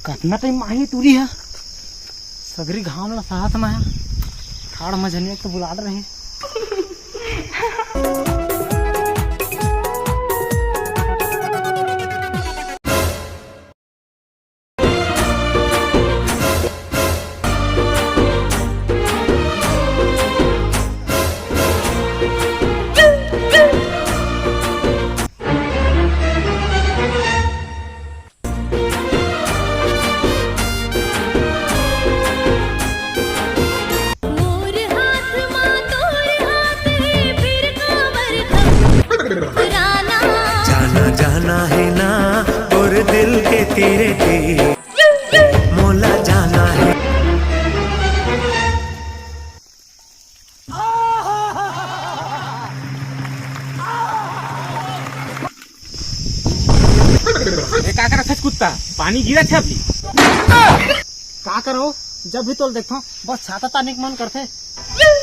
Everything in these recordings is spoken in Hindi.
कितना टाइम माही तुरी है सगरी घाम ला साहत में ठाड़ मझनिया तो बुला रहे हैं। जाना जाना है ना और दिल के तेरे थे मोला जाना है। क्या करा था कुत्ता पानी गिरा था अभी क्या करो जब भी तो देखो बस छाता ताने का मन करते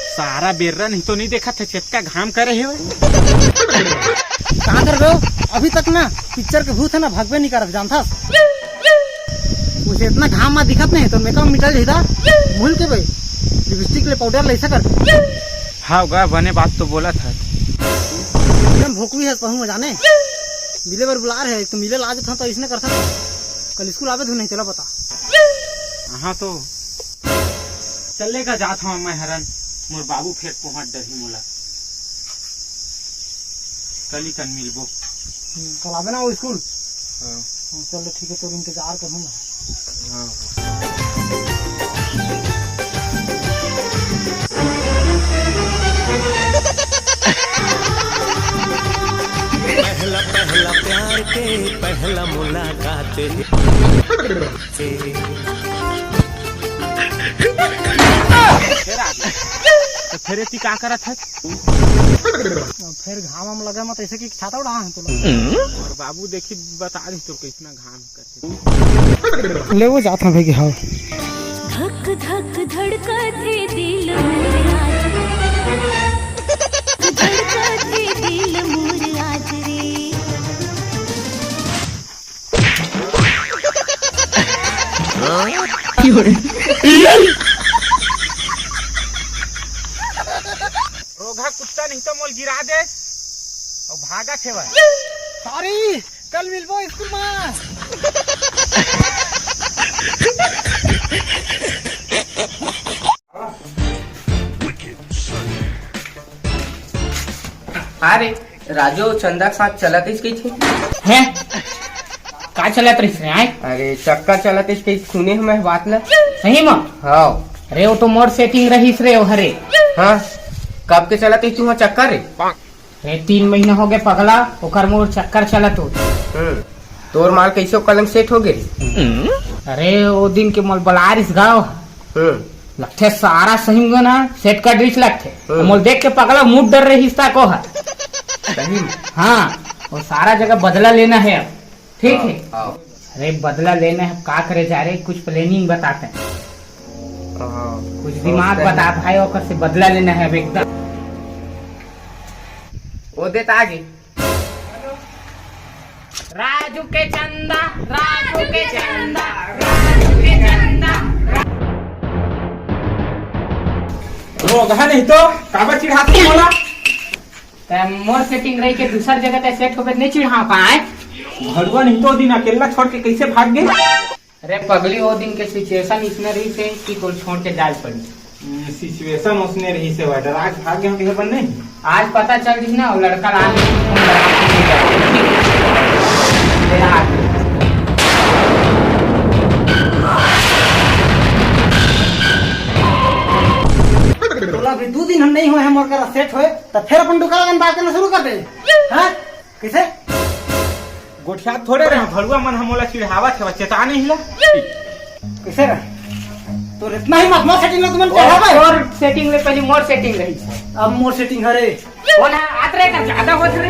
सारा बेर्रा नहीं तो नहीं देखा था चटका घाम करे है कहाँ कर गए अभी तक ना पिक्चर के भूत है ना भगवे नहीं करत जानता मुझे इतना घाम में दिखत नहीं तो मेकअप मिटल जाता भूल के भाई लिपस्टिक ले पाउडर ले सकर। हाँ गा बने बात तो बोला था एकदम भोकवी है कहूँ जाने मिले बार बुला रहे तो मिले लाज था तो इसने कर सकता कल स्कूल आवे नहीं चला पता। हाँ तो चलेगा जात हूँ मैं हरन मोर बाबू फिर पहुँच डरी मोला कल ही कल मिलबो कल आवे ना वो स्कूल। हाँ चलो ठीक है तो इंतजार करूँगा। पहला पहला प्यार के पहला मुलाकात तो फिर इतनी क्या करा था फिर घाम लगा मत ऐसे की छाता उड़ा है तो और बाबू देखी बता रही तो कितना घाम करते ले वो जाता भाई हाँ धक धक धड़कते दिल धड़कते दिल मोर आज रे रोगा कुत्ता नहीं तो मोल गिरा दे और भागा थे वह सॉरी कल मिलबो स्कूल में। अरे राजू चंदा के साथ चला किस की थी हैं का चलत रही से आए अरे चक्का चला किस की सुने मैं बात ना सही में। हाँ अरे वो तो मोर सेटिंग रही रे हरे हाँ कब के चला थी तू चक्कर रे रे 3 महीना हो गए पगला ओकर मोर चक्कर चला तो तोर माल कैसे कलंग सेट हो गए। अरे वो दिन के मोल बलारिस गाँव लगते सारा सही में ना सेट का ड्रिच लगते मोल देख के पगला मुंह डर रही हिस्सा को है सही। हाँ वो सारा जगह बदला लेना है अब ठीक है। अरे बदला लेना है क्या करे जा रहे कुछ प्लानिंग बताते हैं कुछ दिमाग बता भाई और से बदला लेना है अब एकदम वो देता आगे राजू के चंदा राजू के चंदा राजू के चंदा रोगा नहीं तो काबर चिढ़ाते बोला मोर सेटिंग रही के दूसर जगह ते सेट होकर नहीं चिढ़ा पाए भगवान नहीं तो दिन अकेला छोड़ के कैसे भाग गए। अरे पगली वो दिन के सिचुएशन इसने रही से कि कोई छोड़ के जाल पड़ी सिचुएशन उसने रही से वाटर आज भाग गए कहीं पर नहीं आज पता चल रही ना वो लड़का अभी 2 दिन हम नहीं हुए हम और सेट हुए तो फिर अपन दुकान बात करना शुरू कर दे। हाँ? कैसे गोठिया थोड़े रहे भलुआ मन हमोला चिढ़ावा थे चेता नहीं हिला कैसे रहे तो इतना ही मत मोर सेटिंग में तुमन चढ़ावे और सेटिंग में पहले मोर सेटिंग रही है अब मोर सेटिंग हरे कौन है आतरे का ज्यादा होत रे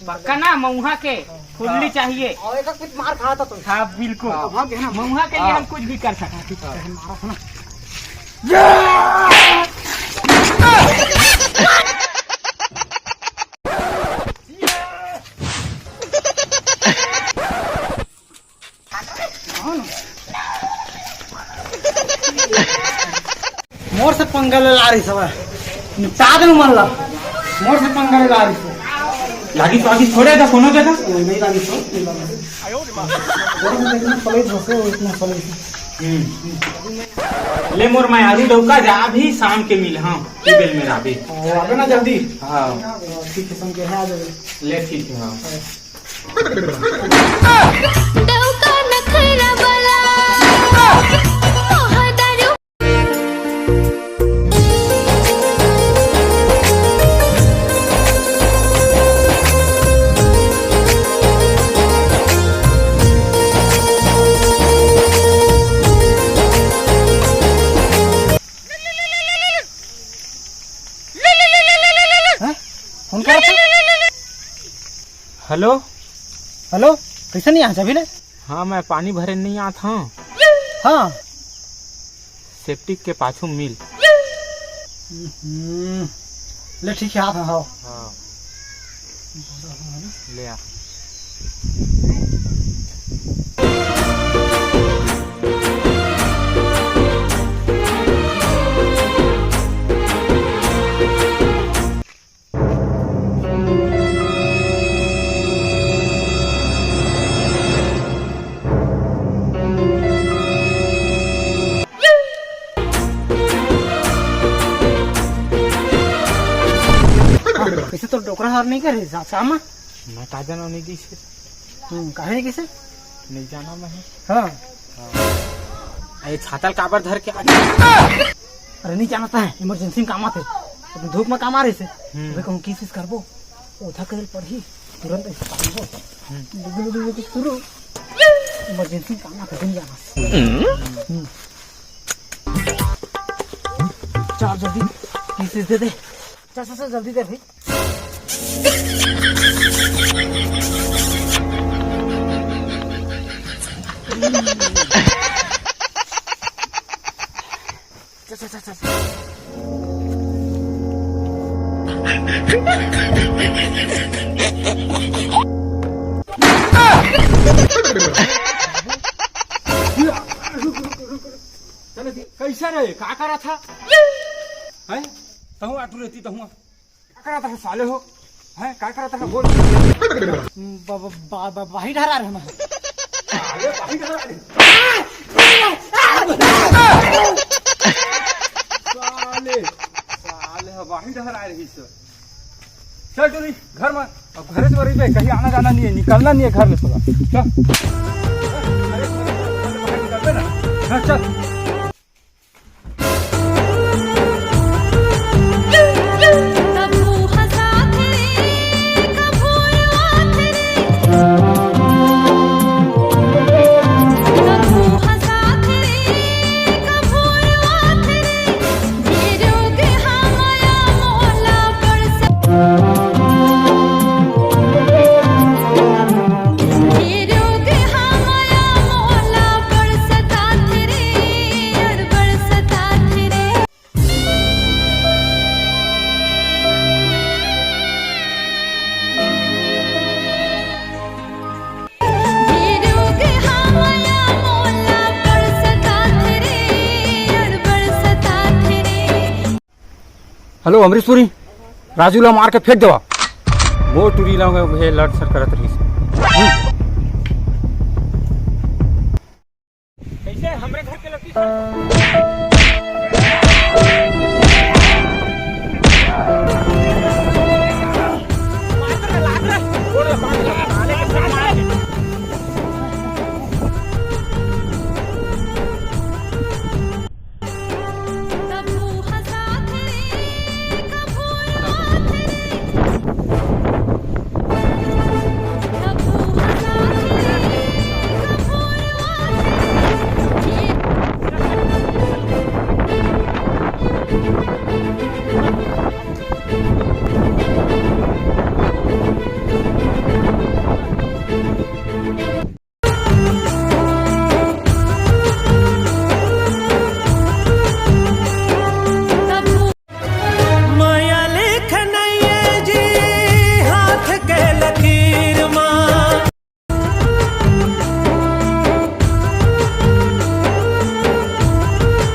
पक्का ना मऊहा के खुली चाहिए और एक कुछ मार खा था तुम हाँ बिल्कुल भाग गया ना मऊहा के लिए हम कुछ भी कर सकते मारा था ना मोर से पंगा ले ला रही सब निपटा दे मन ला मोर से पंगा ले ला रही सब लागी तो आगे थोड़े था कोनो जगह नहीं लागी सो नहीं लागी देखना फले धोसे इतना फले ले मोर मैं आलू डौका जा भी शाम के मिल हाँ टीबेल में राबे आगे ना जल्दी हाँ ठीक है संग के है आ जाए ले ठीक है हाँ डौका नखरा वाला मोहदारू फोन कर हेलो हेलो कैसे नहीं आ जा ले हाँ मैं पानी भरे नहीं आता हूँ हाँ सेप्टिक के पाछू मिल ले ठीक है हाँ हाँ हाँ ले आ कैसे तो डोकरा हार नहीं करे शाम मैं का जाना नहीं दी से कहे नहीं कैसे नहीं जाना मैं हाँ अरे छातल काबर धर के अरे नहीं जाना था इमरजेंसी में काम आते तो धूप में काम आ रहे से मैं कहूँ किस चीज करबो ओधा कर पड़ी तुरंत ऐसे काम हो दुगुल शुरू इमरजेंसी में काम आते नहीं जाना चल जल्दी किस दे दे चल जल्दी दे भाई कैसा रहे का करा था हैं तहु आटू रहती तहु का करा था साले हो हैं का करा था बोल बाही ढरा रहे मैं साले बाही ढरा रहे साले साले बाही ढरा रही सर चल चल घर में अब घर से बड़ी पे कहीं आना जाना नहीं है निकलना नहीं है घर में थोड़ा चल चल हेलो अमरीशपुरी, राजू ला मार के फेंक देवा। वो टूरी ला भे लड़ सर करत रही। कैसे हमरे घर के लड़की